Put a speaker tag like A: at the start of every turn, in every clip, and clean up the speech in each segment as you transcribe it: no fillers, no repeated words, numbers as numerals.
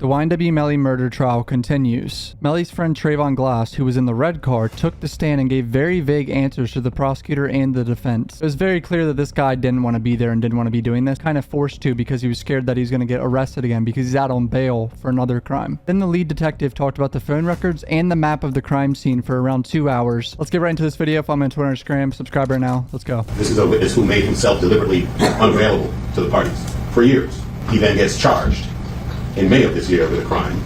A: The YNW Melly murder trial continues. Melly's friend Trayvon, who was in the red car, took the stand and gave very vague answers to the prosecutor and the defense. It was very clear that this guy didn't want to be there and didn't want to be doing this, kind of forced to because he was scared that he's going to get arrested again because he's out on bail for another crime. Then the lead detective talked about the phone records and the map of the crime scene for around 2 hours. Let's get right into this video. Follow me on Twitter and Instagram. Subscribe right now. Let's go.
B: This is a witness who made himself deliberately unavailable to the parties for years. He then gets charged in May of this year with a crime.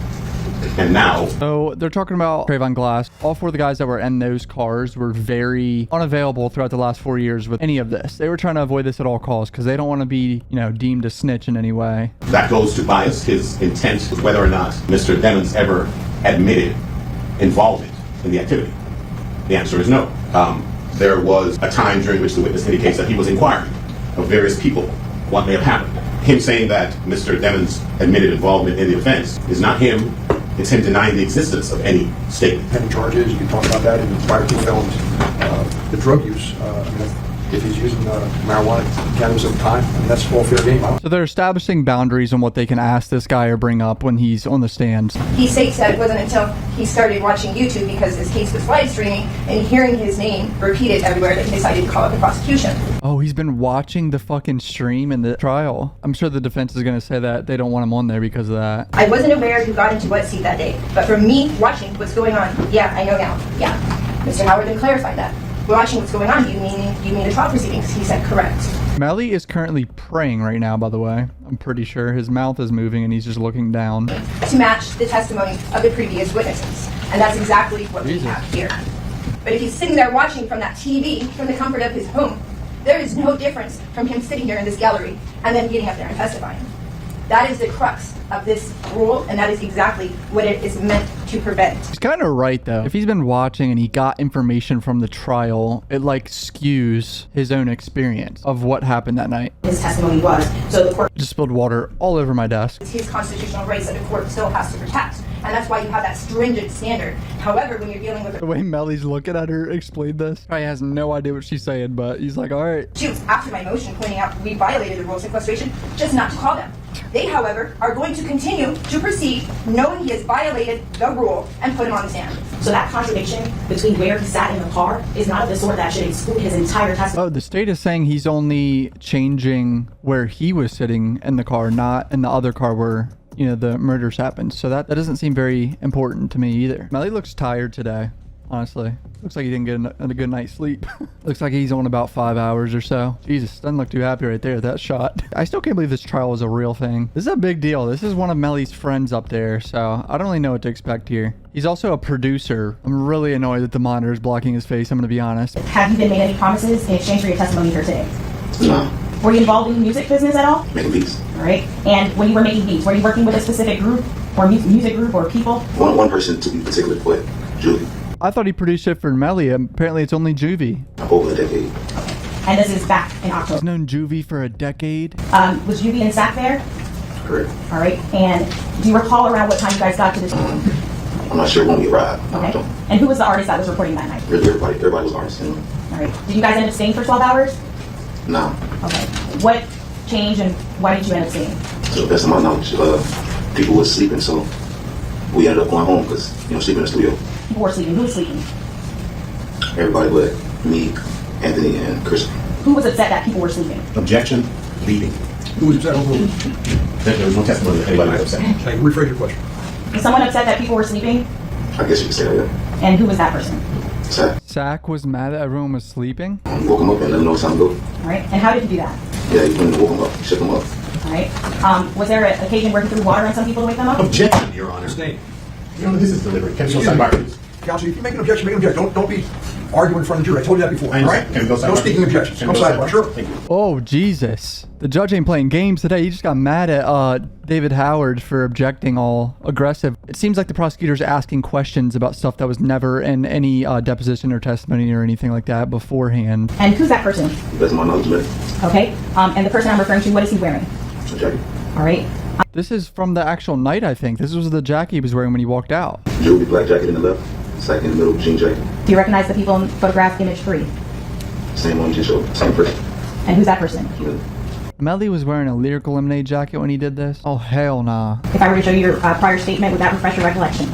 B: And now...
A: So they're talking about Trayvon. All four of the guys that were in those cars were very unavailable throughout the last 4 years with any of this. They were trying to avoid this at all costs because they don't want to be, deemed a snitch in any way.
B: That goes to bias his intent, whether or not Mr. Demons ever admitted involvement in the activity. The answer is no. There was a time during which the witness indicates that he was inquiring of various people what may have happened. Him saying that Mr. Demons admitted involvement in the offense is not him. It's him denying the existence of any statement.
C: Pending charges, you can talk about that, and prior to found the drug use. If he's using marijuana, cannabis over time, that's all fair game.
A: So they're establishing boundaries on what they can ask this guy or bring up when he's on the stand.
D: He states that it wasn't until he started watching YouTube because his case was live streaming and hearing his name repeated everywhere that he decided to call up the prosecution.
A: Oh, he's been watching the fucking stream in the trial. I'm sure the defense is going to say that they don't want him on there because of that.
D: I wasn't aware who got into what seat that day, but from me watching what's going on, yeah, I know now. Yeah, Mr. Howard then clarified that. Watching what's going on, you mean the trial proceedings? He said correct.
A: Melly is currently praying right now, by the way. I'm pretty sure his mouth is moving and he's just looking down.
D: To match the testimony of the previous witnesses. And that's exactly what we have here. But if he's sitting there watching from that TV, from the comfort of his home, there is no difference from him sitting here in this gallery and then getting up there and testifying. That is the crux of this rule, and that is exactly what it is meant to prevent.
A: He's kind of right, though. If he's been watching and he got information from the trial, it skews his own experience of what happened that night.
D: His testimony was, so the court
A: just spilled water all over my desk.
D: It's his constitutional rights that the court still has to protect, and that's why you have that stringent standard. However, when you're dealing with
A: the way Melly's looking at her explain this, probably has no idea what she's saying, but he's like, all right.
D: Shoots after my motion pointing out we violated the rules of sequestration, just not to call them. They, however, are going to continue to proceed knowing he has violated the rule and put him on the stand. So that contradiction between where he sat in the car is not of the sort that should exclude his entire testimony.
A: Oh, the state is saying he's only changing where he was sitting in the car, not in the other car where, the murders happened. So that doesn't seem very important to me either. Melly looks tired today. Honestly, looks like he didn't get a good night's sleep. Looks like he's on about 5 hours or so. Jesus, doesn't look too happy right there, that shot. I still can't believe this trial is a real thing. This is a big deal. This is one of Melly's friends up there, so I don't really know what to expect here. He's also a producer. I'm really annoyed that the monitor is blocking his face, I'm gonna be honest.
D: Have you been made any promises in exchange for your testimony here today?
B: No.
D: Were you involved in the music business at all?
B: Making beats.
D: All right. And when you were making beats, were you working with a specific group or music group or people?
B: One person to be particular, but Julie.
A: I thought he produced it for Melly. Apparently it's only Juvie.
B: Over a decade.
D: And this is back in October.
A: He's known Juvie for a decade.
D: Was Juvie and Zach there?
B: Correct.
D: All right. And do you recall around what time you guys got to this?
B: I'm not sure when we arrived.
D: Okay. And who was the artist that was reporting that night?
B: Everybody was artists.
D: All right. Did you guys end up staying for 12 hours?
B: No.
D: Okay. What changed and why did you end up staying?
B: To the best of my knowledge, people were sleeping, so we ended up going home because, sleeping in the studio.
D: People were sleeping. Who was sleeping?
B: Everybody but me, Anthony, and Chris.
D: Who was upset that people were sleeping?
B: Objection, leaving.
C: Who was upset?
B: There was no testimony that anybody was upset.
C: Okay, rephrase your question.
D: Was someone upset that people were sleeping?
B: I guess you could say that, yeah.
D: And who was that person?
A: Zach was mad that everyone was sleeping?
B: Woke him up and let him know it's time to go.
D: All right. And how did you do that?
B: Yeah, you couldn't woke him up, shook him up.
D: All right. Was there an occasion where he threw water on some people to wake them up?
B: Objection, Your Honor.
C: Stay.
B: This is deliberate. Can you go sidebar, please?
C: Counsel, if you make an objection, make an objection. Don't be arguing in front of the jury. I told you that before.
B: I
C: All
B: understand.
C: right?
B: Can we go sidebar?
C: No speaking objections.
B: Can
C: Come
B: we go
C: sidebar. Sure.
B: Thank you.
A: Oh, Jesus. The judge ain't playing games today. He just got mad at David Howard for objecting all aggressive. It seems like the prosecutor's asking questions about stuff that was never in any deposition or testimony or anything like that beforehand.
D: And who's that person?
B: That's my knowledge, man.
D: Okay. And the person I'm referring to, what is he wearing?
B: A jacket.
D: All right.
A: This is from the actual night, I think. This was the jacket he was wearing when he walked out.
B: Jewelry, black jacket in the left. Second in the middle, jean jacket.
D: Do you recognize the people in photograph image 3?
B: Same one, just show. Same person.
D: And who's that person?
B: Yeah.
A: Melly was wearing a Lyrical Lemonade jacket when he did this? Oh, hell nah.
E: If I were to show you your prior statement, would that refresh your recollection?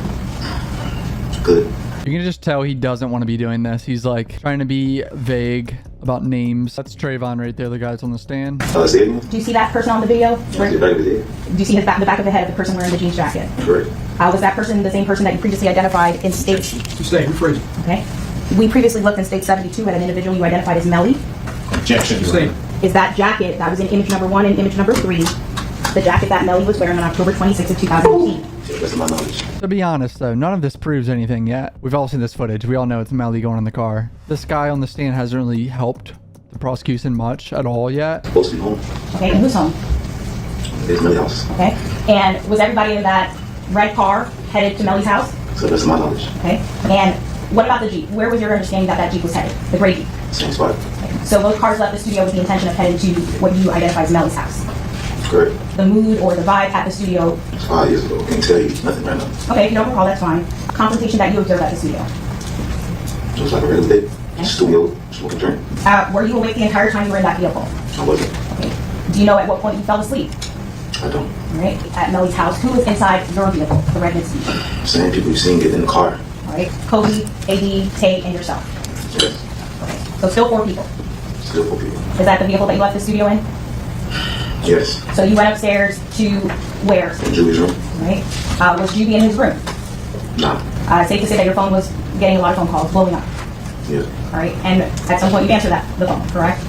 B: Good.
A: You can just tell he doesn't want to be doing this. He's like trying to be vague about names. That's Trayvon right there, the guy's on the stand.
B: Say it again?
E: Do you see that person on the video?
B: Back of the head.
E: Do you see the back of the head of the person wearing the jeans jacket?
B: Correct.
E: Was that person the same person that you previously identified in state?
C: Sustain, rephrase it.
E: Okay. We previously looked in state 72 at an individual you identified as Melly.
B: Objection.
C: Sustain.
E: Is that jacket that was in image number 1 and image number 3 the jacket that Melly was wearing on October 26th of 2018?
B: That's my knowledge.
A: To be honest though, none of this proves anything yet. We've all seen this footage. We all know it's Melly going in the car. This guy on the stand hasn't really helped the prosecution much at all yet.
B: Supposed to be home.
E: Okay, and whose home?
B: It's Melly's house.
E: Okay. And was everybody in that red car headed to Melly's house?
B: So that's my knowledge.
E: Okay. And what about the Jeep? Where was your understanding that Jeep was headed? The gray Jeep.
B: Same spot.
E: Okay. So those cars left the studio with the intention of heading to what you identify as Melly's house.
B: Correct.
E: The mood or the vibe at the studio.
B: 5 years ago. Can't tell you nothing right now.
E: Okay, if you don't recall, that's fine. Confrontation that you observed at the studio.
B: It was like a real day. Studio, smoking drink.
E: Were you awake the entire time you were in that vehicle?
B: I wasn't.
E: Okay. Do you know at what point you fell asleep?
B: I don't.
E: All right. At Melly's house, who was inside your vehicle, the red Mitsubishi?
B: Same people you've seen get in the car.
E: All right. Kobe, AD, Tate, and yourself.
B: Yes.
E: Okay. So still 4 people.
B: Still 4 people.
E: Is that the vehicle that you left the studio in?
B: Yes.
E: So you went upstairs to where?
B: In Julie's room?
E: Right. Was Juby in his room?
B: Nah.
E: Safe to say that your phone was getting a lot of phone calls, blowing up.
B: Yeah.
E: All right. And at some point you answered the phone, correct?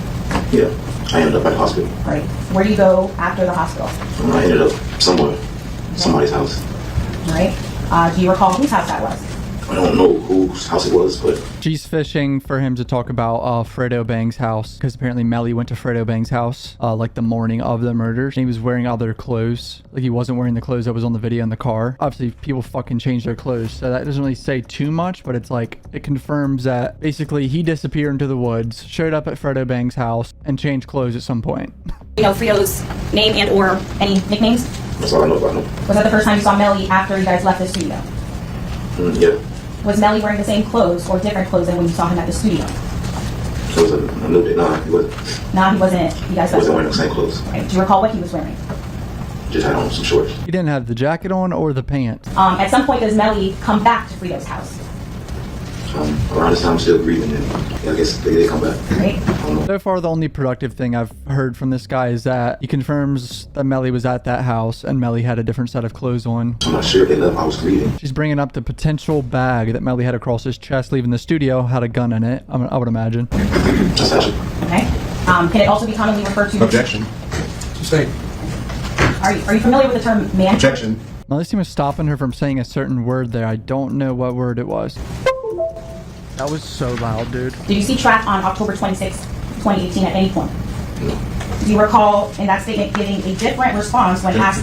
B: Yeah. I ended up at the hospital.
E: All right. Where do you go after the hospital?
B: I ended up somewhere. Somebody's house.
E: All right. Do you recall whose house that was?
B: I don't know whose house it was, but
A: She's fishing for him to talk about Fredo Bang's house because apparently Melly went to Fredo Bang's house like the morning of the murders. And he was wearing other clothes. Like he wasn't wearing the clothes that was on the video in the car. Obviously, people fucking change their clothes, so that doesn't really say too much, but it's like it confirms that basically he disappeared into the woods, showed up at Fredo Bang's house, and changed clothes at some point.
E: You know Frito's name and or any nicknames?
B: that's all I know about him.
E: Was that the first time you saw Melly after you guys left the studio?
B: Yeah.
E: Was Melly wearing the same clothes or different clothes than when you saw him at the studio?
B: It was a little bit. Nah, he wasn't.
E: No, he wasn't. You guys
B: Wasn't wearing the same clothes.
E: Okay. Do you recall what he was wearing?
B: Just had on some shorts.
A: He didn't have the jacket on or the pants.
E: At some point, does Melly come back to Frito's house?
B: Around this time, I'm still breathing, and I guess they come back.
E: Right.
B: I don't know.
A: So far, the only productive thing I've heard from this guy is that he confirms that Melly was at that house and Melly had a different set of clothes on.
B: I'm not sure if they left. I was breathing.
A: She's bringing up the potential bag that Melly had across his chest leaving the studio, had a gun in it, I would imagine.
B: Just actually.
E: Okay. Can it also be commonly referred to?
F: Objection.
C: Sustain.
E: Are you familiar with the term man?
F: Objection.
A: Melly seemed stopping her from saying a certain word there. I don't know what word it was. That was so loud, dude.
E: Did you see track on October 26, 2018 at any point?
B: No.
E: Do you recall in that statement giving a different response when asked?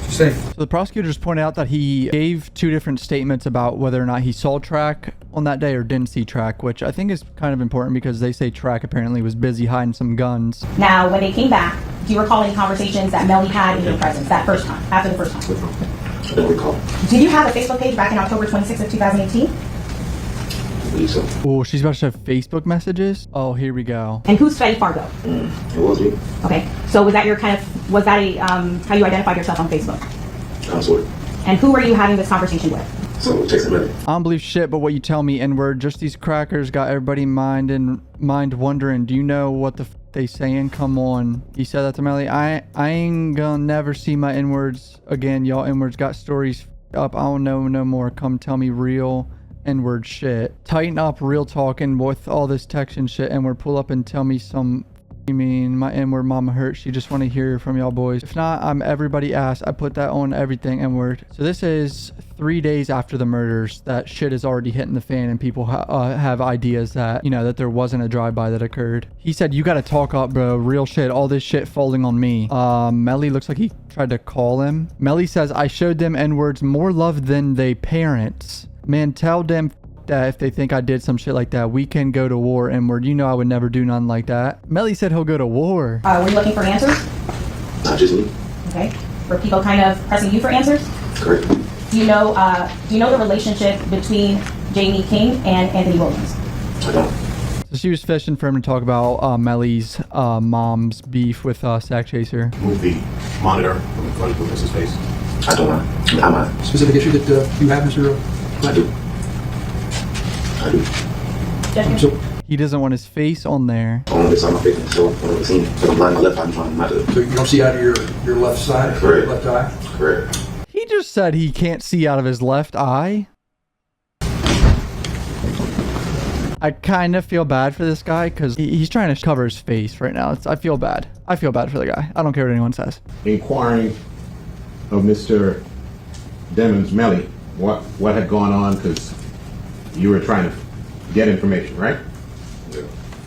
C: Sustain.
A: So the prosecutors pointed out that he gave 2 different statements about whether or not he saw Track on that day or didn't see Track, which I think is kind of important because they say Track apparently was busy hiding some guns.
E: Now, when they came back, do you recall any conversations that Melly had in your presence that first time, after the first time?
B: I don't recall.
E: Did you have a Facebook page back in October 26th of 2018?
B: I believe so.
A: Oh, she's about to show Facebook messages? Oh, here we go.
E: And who's Fetty Fargo?
B: It was me.
E: Okay, so was that your was that a, how you identified yourself on Facebook?
B: Sort of.
E: And who were you having this conversation with?
B: So, Jason Melly.
A: I don't believe shit but what you tell me, N-word. Just these crackers got everybody mind wondering, do you know what the they saying? Come on. He said that to Melly. I ain't gonna never see my N-words again. Y'all N-words got stories up. I don't know no more. Come tell me real N-word shit. Tighten up, real talking with all this text and shit. N-word, pull up and tell me some. You mean my N-word mama hurt? She just want to hear from y'all boys. If not, I'm everybody ass. I put that on everything N-word. So this is 3 days after the murders. That shit is already hitting the fan and people have ideas that, you know, that there wasn't a drive-by that occurred. He said, you gotta talk up, bro. Real shit. All this shit falling on me. Melly looks like he tried to call him. Melly says, I showed them N-words more love than they parents. Man, tell them that if they think I did some shit like that, we can go to war, N-word. You know I would never do nothing like that. Melly said he'll go to war.
E: Were you looking for answers?
B: Not just me.
E: Okay. Were people kind of pressing you for answers?
B: Correct.
E: Do you know the relationship between Jamie King and Anthony Williams?
B: I don't.
A: So She was fishing for him to talk about Melly's mom's beef with Sack Chaser.
B: Move the monitor from in front of Mrs. face.
F: I don't mind. I'm not.
C: Specific issue that you have, Mr.
F: I do. I do.
C: So,
A: He doesn't want his face on there.
F: On this, I'm faking, so I've never seen it. So I'm blind my left eye, I'm trying not to.
C: so you don't see out of your left side,
F: Correct.
C: left eye?
F: Correct.
A: He just said he can't see out of his left eye. I kind of feel bad for this guy because he's trying to cover his face right now. I feel bad. I feel bad for the guy. I don't care what anyone says.
B: Inquiring of Mr. Demons Melly, what had gone on, because you were trying to get information, right?
F: Yeah.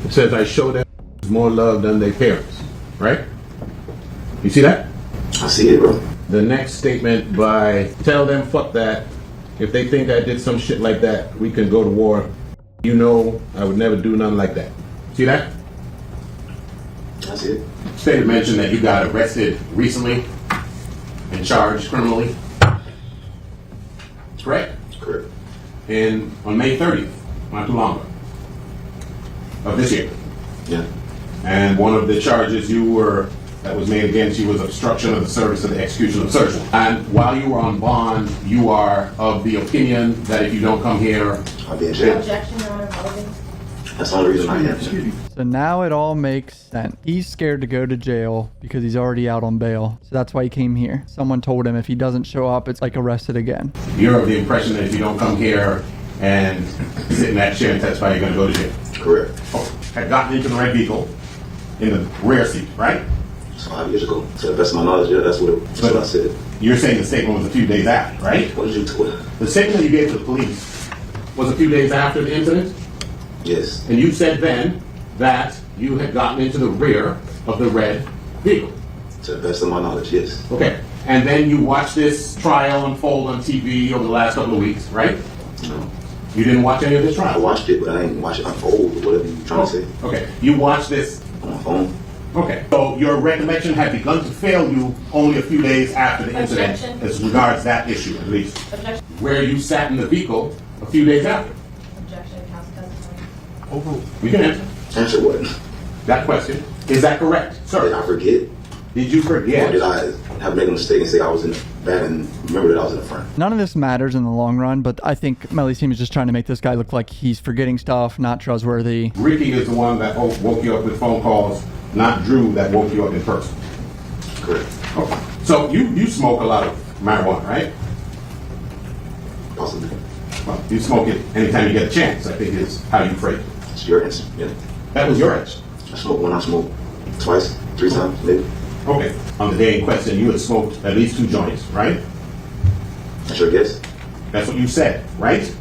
B: It says, I show them more love than their parents, right? You see that?
F: I see it, bro.
B: The next statement by, tell them fuck that. If they think I did some shit like that, we can go to war. You know I would never do nothing like that. See that?
F: I see it.
B: Statement mentioned that you got arrested recently and charged criminally. Correct?
F: Correct.
B: And on May 30th, not too long ago, of this year.
F: Yeah.
B: And one of the charges that was made against you was obstruction of the service of the execution of search warrant. And while you were on bond, you are of the opinion that if you don't come here,
F: I'll be in jail.
D: Objection, Your Honor, relevant.
F: That's the only reason I am.
C: Excuse me.
A: So now it all makes sense. He's scared to go to jail because he's already out on bail. So that's why he came here. Someone told him if he doesn't show up, it's like arrested again.
B: you're of the impression that if you don't come here and sit in that chair and testify, you're going to go to jail.
F: Correct.
B: Had gotten into the red vehicle in the rear seat, right?
F: So 5 years ago, to the best of my knowledge, yeah, that's what I said.
B: You're saying the statement was a few days after, right?
F: What did you do?
B: The statement that you gave to the police was a few days after the incident,
F: Yes.
B: and you said then that you had gotten into the rear of the red vehicle.
F: To the best of my knowledge, yes.
B: Okay. And then you watched this trial unfold on TV over the last couple of weeks, right?
F: No.
B: You didn't watch any of this
F: I
B: trial?
F: watched it, but I didn't watch it unfold or whatever you're trying to say.
B: Okay. You watched this.
F: On my phone.
B: Okay. So your recollection had begun to fail you only a few days after the incident,
D: Objection.
B: as regards that issue, at least.
D: Objection.
B: Where you sat in the vehicle a few days after.
D: Objection, counsel testimony.
C: Over.
B: We can answer
F: Answer what?
B: that question. Is that correct,
F: Did
B: sir?
F: I forget?
B: Did you
F: Or
B: forget?
F: did I have made a mistake and say I was in the back and remember that I was in the front?
A: None of this matters in the long run, but I think Melly's team is just trying to make this guy look like he's forgetting stuff, not trustworthy.
B: Ricky is the one that woke you up with phone calls, not Drew that woke you up in person.
F: Correct.
B: Okay. So you smoke a lot of marijuana, right?
F: Possibly.
B: Well, you smoke it anytime you get a chance, I think is how you phrase it.
F: It's your answer. Yeah.
B: That was your answer.
F: I smoke when I smoke. Twice, 3 times, maybe.
B: Okay. On the day in question, you had smoked at least 2 joints, right?
F: That's your guess?
B: That's what you said, right?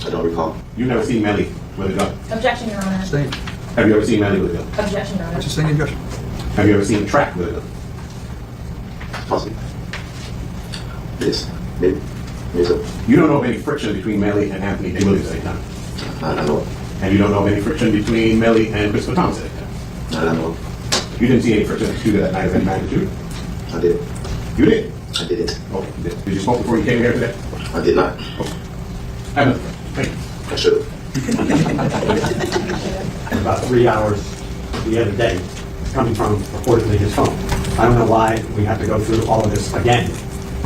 F: I don't recall.
B: You've never seen Melly with a gun.
D: Objection, Your Honor.
C: Staying.
B: Have you ever seen Melly with a gun?
D: Objection, Your Honor.
C: That's a staying objection.
B: Have you ever seen Track with a gun?
F: Possibly. Yes. Maybe. Maybe so.
B: You don't know of any friction between Melly and Anthony Williams at any time.
F: I don't know.
B: And you don't know of any friction between Melly and Christopher Thomas at any time.
F: I don't know.
B: You didn't see any friction between that night of any magnitude?
F: I did.
B: You did?
F: I didn't.
B: Oh, you did. Did you smoke before you came here today?
F: I did not.
B: Have nothing. Thank you.
F: I should have.
G: About 3 hours the other day, coming from reportedly his phone. I don't know why we have to go through all of this again.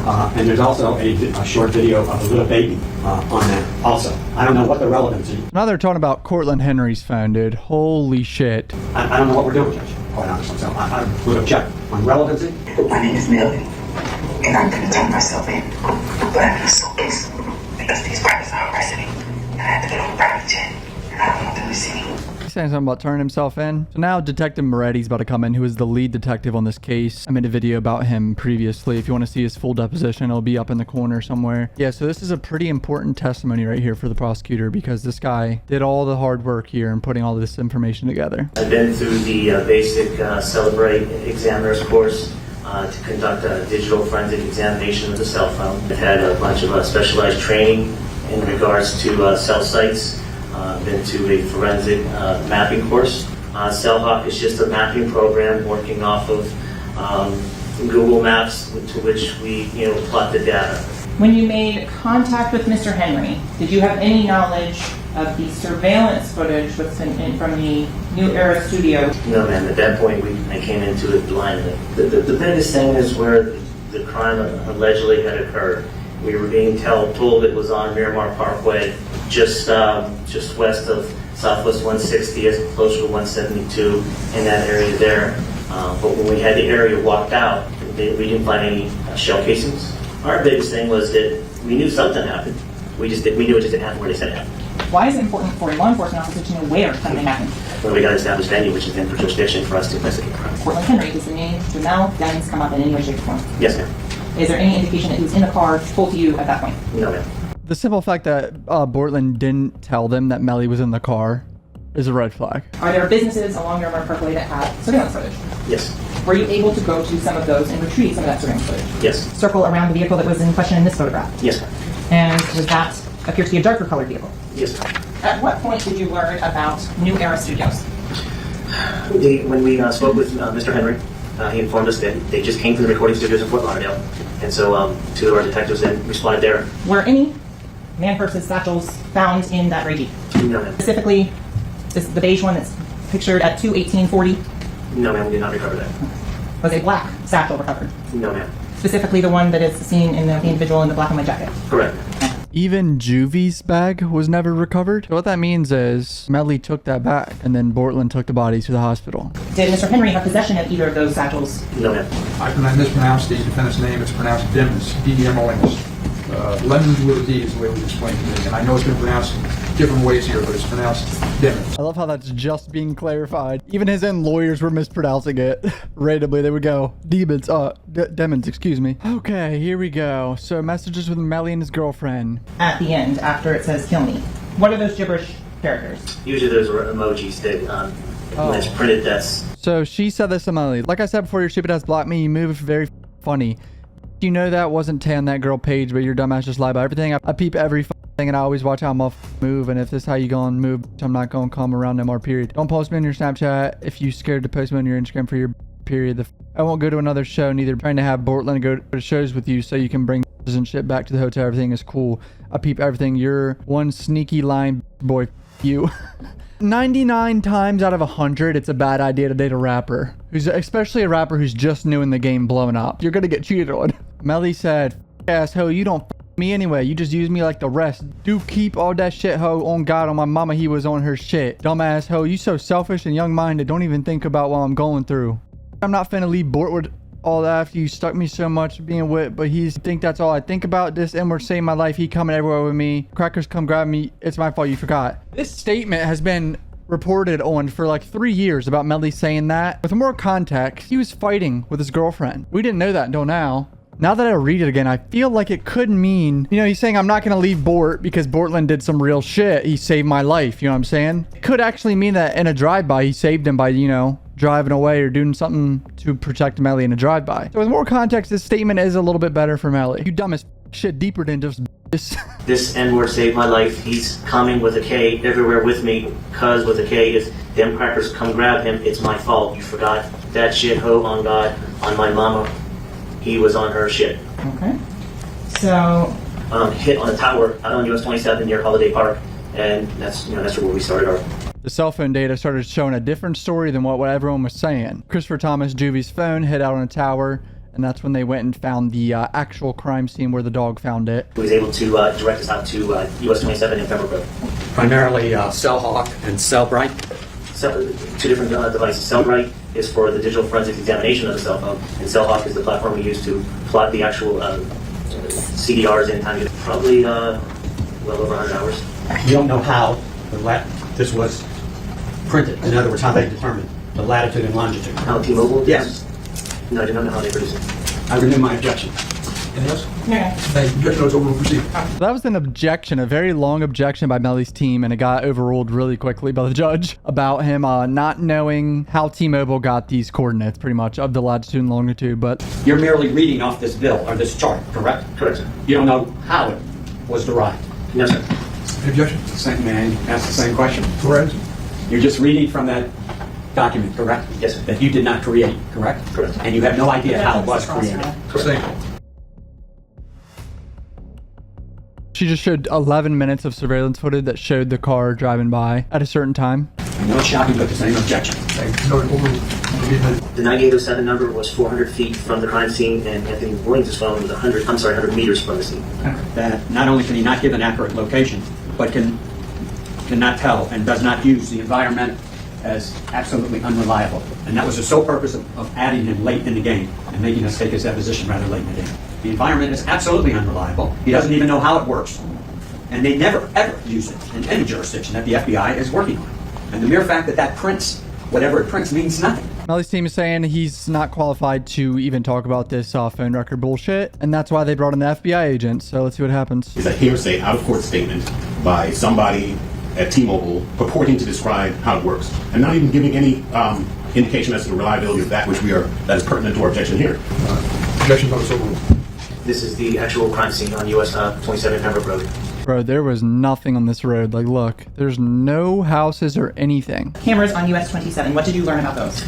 G: And there's also a short video of a little baby on that also. I don't know what the relevancy.
A: Now they're talking about Cortland Henry's phone, dude. Holy shit.
G: I don't know what we're doing, Judge, quite honestly. So I would object on relevancy.
H: My name is Melly, and I'm gonna turn myself in. But I need a suitcase because these privates are arresting me, and I have to get on a private jet, and I don't want them to see me.
A: He's saying something about turning himself in. So now Detective Moretti's about to come in, who is the lead detective on this case. I made a video about him previously. If you want to see his full deposition, it'll be up in the corner somewhere. Yeah, so this is a pretty important testimony right here for the prosecutor because this guy did all the hard work here in putting all this information together.
I: I've been through the basic Celebrate examiner's course to conduct a digital forensic examination of the cell phone. I've had a bunch of specialized training in regards to cell sites. Been to a forensic mapping course. CellHawk is just a mapping program working off of Google Maps to which we plot the data.
J: When you made contact with Mr. Henry, did you have any knowledge
E: of the surveillance footage from the New Era studio?
I: No, ma'am. At that point, I came into it blindly. The biggest thing is where the crime allegedly had occurred. We were being told it was on Miramar Parkway, just west of Southwest 160th, closer to 172, in that area there. But when we had the area walked out, we didn't find any shell casings. Our biggest thing was that we knew something happened. We knew it just didn't happen where they said it happened.
E: Why is it important for a law enforcement officer to know where something happened?
I: Well, we got to establish venue, which is then for jurisdiction for us to investigate crime.
E: Portland Henry, does the name Jamel Dennings come up in any way, shape, or form?
I: Yes, ma'am.
E: Is there any indication that he was in the car told to you at that point?
I: No, ma'am.
A: The simple fact that Bortland didn't tell them that Melly was in the car is a red flag.
E: Are there businesses along Miramar Parkway that have surveillance footage?
I: Yes.
E: Were you able to go to some of those and retrieve some of that surveillance footage?
I: Yes.
E: Circle around the vehicle that was in question in this photograph?
I: Yes, ma'am.
E: And was that appear to be a darker colored vehicle?
I: Yes, ma'am.
E: At what point did you learn about New Era Studios?
I: When we spoke with Mr. Henry, he informed us that they just came from the recording studios in Fort Lauderdale. And so two of our detectives then responded there.
E: Were any man purses, satchels found in that gray Jeep?
I: No, ma'am.
E: Specifically, the beige one that's pictured at 21840?
I: No, ma'am, we did not recover that.
E: Was a black satchel recovered?
I: No, ma'am.
E: Specifically the one that is seen in the individual in the black and white jacket?
I: Correct.
A: Even Juvie's bag was never recovered. So what that means is Melly took that bag and then Bortland took the body to the hospital.
E: Did Mr. Henry have possession of either of those satchels?
I: No, ma'am.
C: I mispronounced the defendant's name. It's pronounced Demons, D-E-M-O-N-S. Lemons with a D is the way it was explained to me. And I know it's been pronounced different ways here, but it's pronounced Demons.
A: I love how that's just being clarified. Even his own lawyers were mispronouncing it. Randomly, they would go, Demons, excuse me. Okay, here we go. So messages with Melly and his girlfriend.
E: At the end, after it says kill me. What are those gibberish characters?
I: Usually those are emojis that when it's printed, that's...
A: So she said this to Melly. Like I said before, your stupid ass blocked me. You move very funny. You know that wasn't Tan that girl page, but your dumbass just lied about everything. I peep every thing and I always watch how I'm move. And if this is how you gonna move, I'm not gonna come around no more, period. Don't post me on your Snapchat if you scared to post me on your Instagram for your period. I won't go to another show, neither trying to have Bortland go to shows with you so you can bring and shit back to the hotel. Everything is cool. I peep everything. You're one sneaky lying boy. You. 99 times out of 100, it's a bad idea to date a rapper. Especially a rapper who's just new in the game blowing up. You're gonna get cheated on. Melly said, asshole, you don't me anyway. You just use me like the rest. Do keep all that shit, ho. On God, on my mama, he was on her shit. Dumbass ho. You so selfish and young-minded. Don't even think about what I'm going through. I'm not finna leave Bortwood all that after you stuck me so much being wit, but he's think that's all I think about. This N-word saved my life. He coming everywhere with me. Crackers come grab me. It's my fault you forgot. This statement has been reported on for like 3 years about Melly saying that. With more context, he was fighting with his girlfriend. We didn't know that until now. Now that I read it again, I feel like it could mean, you know, he's saying I'm not going to leave Bort because Bortland did some real shit. He saved my life. You know what I'm saying? It could actually mean that in a drive-by, he saved him by, you know, driving away or doing something to protect Melly in a drive-by. So with more context, this statement is a little bit better for Melly. You dumb as shit, deeper than just this. This
I: N-word saved my life. He's coming with a K everywhere with me. Cuz with a K is them crackers come grab him. It's my fault. You forgot that shit, ho, on God, on my mama. He was on her shit.
E: Okay. So
I: hit on a tower out on US 27 near Holiday Park, and that's where we started our.
A: The cell phone data started showing a different story than what everyone was saying. Christopher Thomas Juvie's phone hit out on a tower, and that's when they went and found the actual crime scene where the dog found it.
I: He was able to direct us out to US 27 in Pembroke Road.
G: Primarily Cellhawk and Cellbright.
I: Two different devices. Cellbright is for the digital forensics examination of the cell phone, and Cellhawk is the platform we use to plot the actual CDRs in time. Probably well over 100 hours.
G: You don't know how this was printed. In other words, how they determined the latitude and longitude.
I: How T-Mobile?
G: Yes.
I: No, I do not know how they produce it.
G: I renew my objection.
C: Anything else?
E: yeah.
C: Objection is over. Proceed.
A: So that was an objection, a very long objection by Melly's team, and it got overruled really quickly by the judge about him not knowing how T-Mobile got these coordinates, pretty much, of the latitude and longitude, but...
G: You're merely reading off this bill, or this chart, correct?
I: Correct, sir.
G: You don't know how it was derived.
I: No, sir.
C: Any objection?
G: May I ask the same question?
C: Correct.
G: You're just reading from that document, correct?
I: Yes, sir.
G: That you did not create, correct?
I: Correct.
G: And you have no idea how it was created.
C: Same.
A: she just showed 11 minutes of surveillance footage that showed the car driving by at a certain time.
G: I know it's shocking, but there's no objection.
I: The 9807 number was 400 feet from the crime scene, and Anthony Williams' phone was 100 meters from the scene.
G: That not only can he not give an accurate location, but cannot tell and does not use the environment as absolutely unreliable. And that was the sole purpose of adding him late in the game and making us take his deposition rather late in the game. The environment is absolutely unreliable. He doesn't even know how it works. And they never, ever use it in any jurisdiction that the FBI is working on. And the mere fact that that prints, whatever it prints, means nothing.
A: Melly's team is saying he's not qualified to even talk about this phone record bullshit, and that's why they brought in the FBI agent. So let's see what happens.
B: Is a hearsay, out-of-court statement by somebody at T-Mobile purporting to describe how it works, and not even giving any indication as to the reliability of that that is pertinent to our objection here.
C: Objection notice overruled.
I: This is the actual crime scene on US 27 Pembroke Road.
A: Bro, there was nothing on this road. Like, look, there's no houses or anything.
E: Cameras on US 27. What did you learn about those?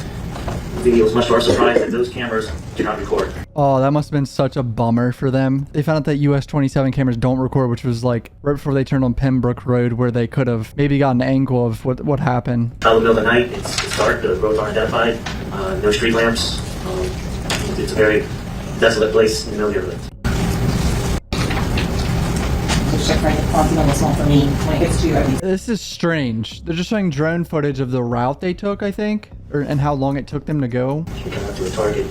I: It was much to our surprise that those cameras do not record.
A: Oh, that must have been such a bummer for them. They found out that US 27 cameras don't record, which was like right before they turned on Pembroke Road, where they could have maybe got an angle of what happened.
I: Out in the middle of the night, it's dark, the roads aren't identified, no street lamps. It's a very desolate place in the middle of the neighborhood.
A: This is strange. They're just showing drone footage of the route they took, I think, and how long it took them to go.
I: You come out to a target.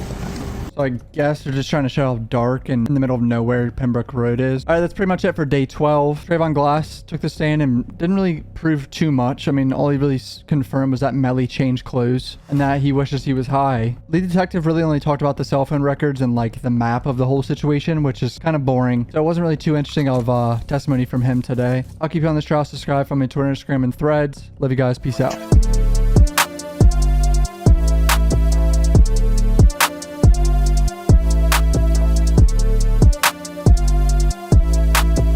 A: So I guess they're just trying to show how dark and in the middle of nowhere Pembroke Road is. All right, that's pretty much it for day 12. Trayvon Glass took the stand and didn't really prove too much. I mean, all he really confirmed was that Melly changed clothes and that he wishes he was high. Lead detective really only talked about the cell phone records and like the map of the whole situation, which is kind of boring. So it wasn't really too interesting of testimony from him today. I'll keep you on this trail. Subscribe, follow me on Twitter, Instagram, and Threads. Love you guys. Peace out.